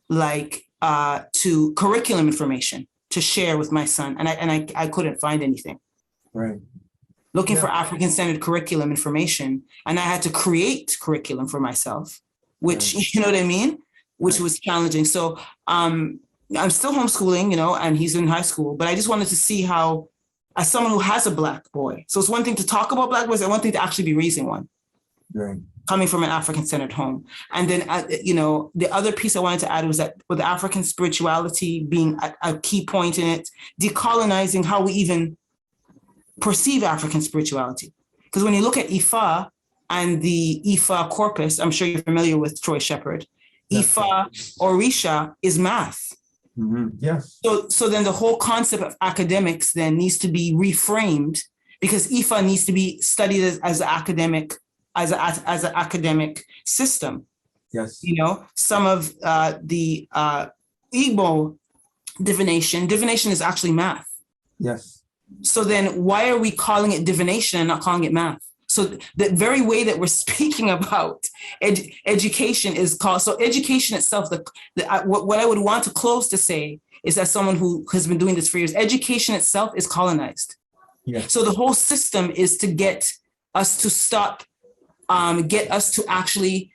like to curriculum information to share with my son. And I couldn't find anything. Right. Looking for African-centered curriculum information. And I had to create curriculum for myself, which, you know what I mean? Which was challenging. So I'm still homeschooling, and he's in high school, but I just wanted to see how, as someone who has a Black boy, so it's one thing to talk about Black boys and one thing to actually be raising one. Right. Coming from an African-centered home. And then, the other piece I wanted to add was that with African spirituality being a key point in it, decolonizing how we even perceive African spirituality. Because when you look at Ifa and the Ifa corpus, I'm sure you're familiar with Troy Shepard, Ifa Orisha is math. Mm-hmm. Yes. So then the whole concept of academics then needs to be reframed, because Ifa needs to be studied as an academic, as an academic system. Yes. Some of the Igbo divination is actually math. Yes. So then why are we calling it divination and not calling it math? So the very way that we're speaking about education is called, so education itself, what I would want to close to say is, as someone who has been doing this for years, education itself is colonized. Yes. So the whole system is to get us to stop, get us to actually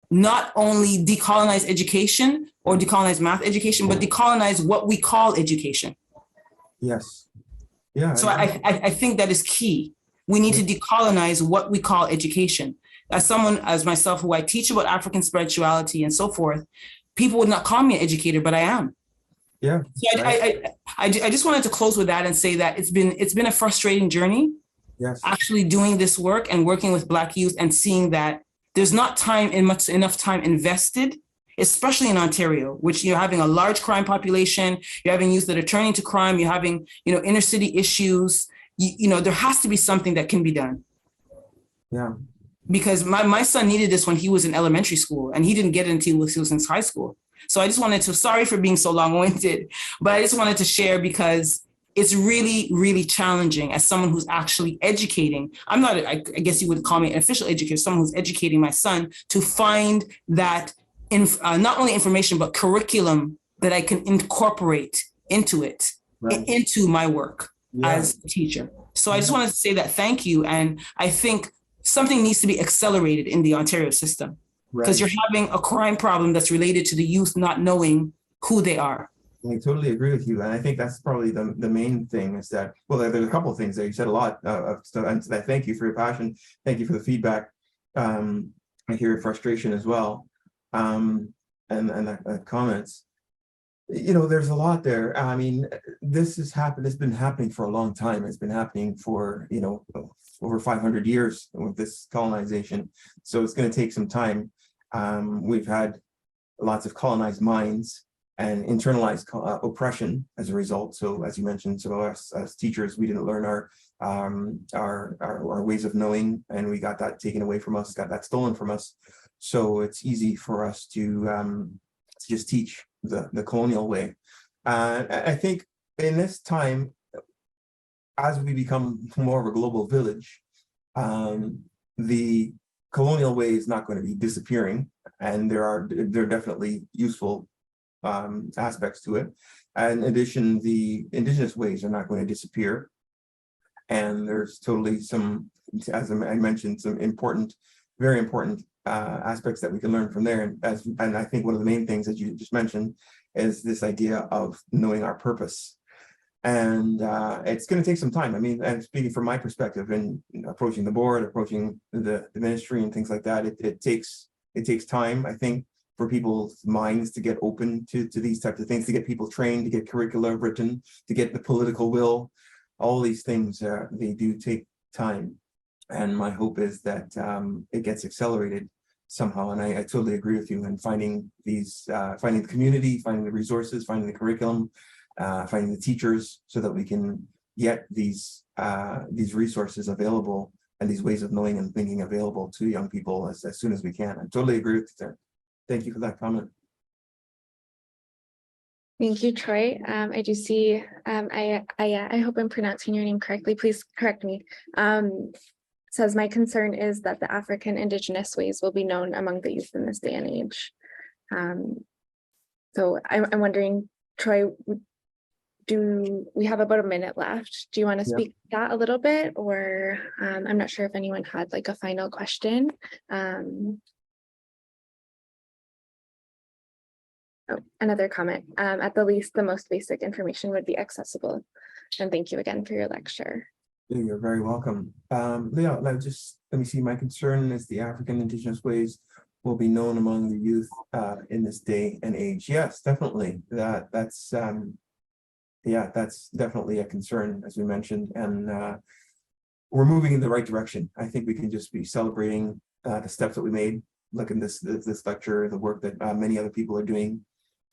not only decolonize education or decolonize math education, but decolonize what we call education. Yes. Yeah. So I think that is key. We need to decolonize what we call education. As someone, as myself, who I teach about African spirituality and so forth, people would not call me an educator, but I am. Yeah. So I just wanted to close with that and say that it's been a frustrating journey. Yes. Actually doing this work and working with Black youth and seeing that there's not enough time invested, especially in Ontario, which you're having a large crime population, you're having youth that are turning to crime, you're having, inner city issues, there has to be something that can be done. Yeah. Because my son needed this when he was in elementary school, and he didn't get it until he was in high school. So I just wanted to, sorry for being so long-winded, but I just wanted to share, because it's really, really challenging as someone who's actually educating. I'm not, I guess you would call me an official educator, someone who's educating my son to find that not only information, but curriculum that I can incorporate into it, into my work as a teacher. So I just wanted to say that thank you. And I think something needs to be accelerated in the Ontario system, because you're having a crime problem that's related to the youth not knowing who they are. I totally agree with you. And I think that's probably the main thing, is that, well, there's a couple of things there. You said a lot of stuff, and I thank you for your passion. Thank you for the feedback. I hear your frustration as well. And the comments. There's a lot there. This has happened. It's been happening for a long time. It's been happening for, over 500 years with this colonization. So it's going to take some time. We've had lots of colonized minds and internalized oppression as a result. So as you mentioned, so us as teachers, we didn't learn our ways of knowing, and we got that taken away from us, got that stolen from us. So it's easy for us to just teach the colonial way. I think in this time, as we become more of a global village, the colonial way is not going to be disappearing, and there are definitely useful aspects to it. And in addition, the indigenous ways are not going to disappear. And there's totally some, as I mentioned, some important, very important aspects that we can learn from there. And I think one of the main things that you just mentioned is this idea of knowing our purpose. And it's going to take some time. I mean, and speaking from my perspective and approaching the board, approaching the ministry and things like that, it takes time, I think, for people's minds to get open to these types of things, to get people trained, to get curricula written, to get the political will. All these things, they do take time. And my hope is that it gets accelerated somehow. And I totally agree with you in finding these, finding the community, finding the resources, finding the curriculum, finding the teachers, so that we can get these resources available and these ways of knowing and thinking available to young people as soon as we can. I totally agree with you there. Thank you for that comment. Thank you, Troy. I do see, I hope I'm pronouncing your name correctly. Please correct me. Says, my concern is that the African indigenous ways will be known among the youth in this day and age. So I'm wondering, Troy, do we have about a minute left? Do you want to speak to that a little bit, or I'm not sure if anyone had like a final question. Oh, another comment. At the least, the most basic information would be accessible. And thank you again for your lecture. You're very welcome. Leo, let me see. My concern is the African indigenous ways will be known among the youth in this day and age. Yes, definitely. That's definitely a concern, as we mentioned, and we're moving in the right direction. I think we can just be celebrating the steps that we made. Look at this lecture, the work that many other people are doing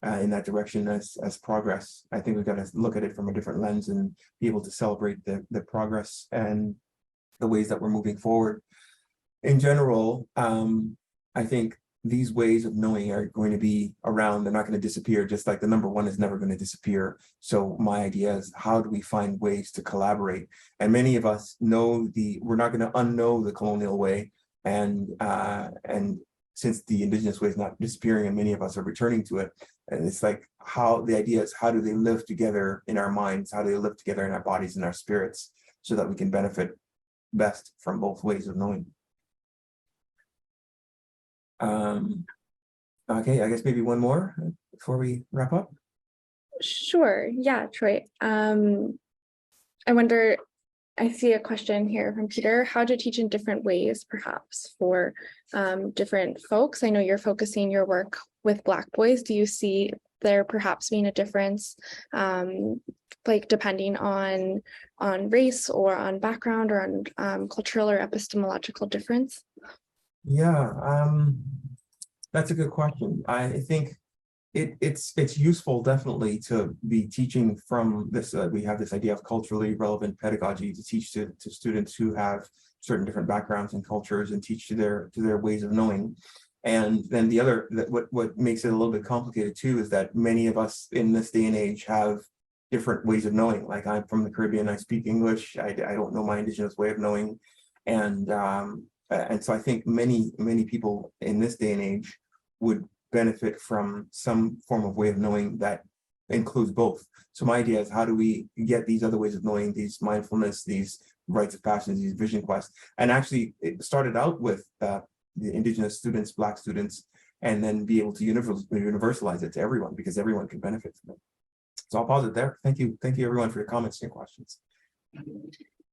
in that direction as progress. I think we've got to look at it from a different lens and be able to celebrate the progress and the ways that we're moving forward. In general, I think these ways of knowing are going to be around. They're not going to disappear, just like the number one is never going to disappear. So my idea is, how do we find ways to collaborate? And many of us know we're not going to unknow the colonial way. And since the indigenous way is not disappearing and many of us are returning to it, and it's like, the idea is, how do they live together in our minds? How do they live together in our bodies and our spirits, so that we can benefit best from both ways of knowing? Okay, I guess maybe one more before we wrap up. Sure. Yeah, Troy. I wonder, I see a question here from Peter. How to teach in different ways, perhaps, for different folks? I know you're focusing your work with Black boys. Do you see there perhaps being a difference, like depending on race or on background or on cultural or epistemological difference? Yeah, that's a good question. I think it's useful, definitely, to be teaching from this. We have this idea of culturally relevant pedagogy, to teach to students who have certain different backgrounds and cultures, and teach to their ways of knowing. And then the other, what makes it a little bit complicated too, is that many of us in this day and age have different ways of knowing. Like, I'm from the Caribbean, I speak English, I don't know my indigenous way of knowing, and so I think many people in this day and age would benefit from some form of way of knowing that includes both. So my idea is, how do we get these other ways of knowing, these mindfulness, these rites of passage, these vision quests? And actually, it started out with the indigenous students, Black students, and then be able to universalize it to everyone, because everyone can benefit from it. So I'll pause it there. Thank you everyone for your comments and your questions.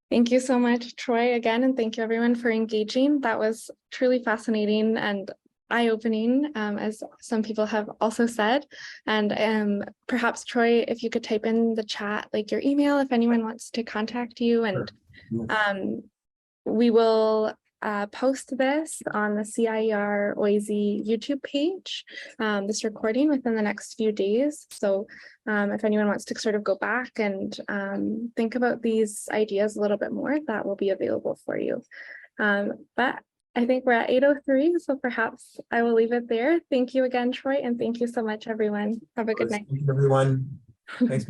Thank you so much, Troy, again, and thank you everyone for engaging. That was truly fascinating and eye-opening, as some people have also said. And perhaps, Troy, if you could type in the chat, like, your email, if anyone wants to contact you, and Sure. Yes. we will post this on the CIER OISE YouTube page, this recording within the next few days. So if anyone wants to sort of go back and think about these ideas a little bit more, that will be available for you. But I think we're at 8:03, so perhaps I will leave it there. Thank you again, Troy, and thank you so much, everyone. Have a good night. Thank you, everyone. Thanks.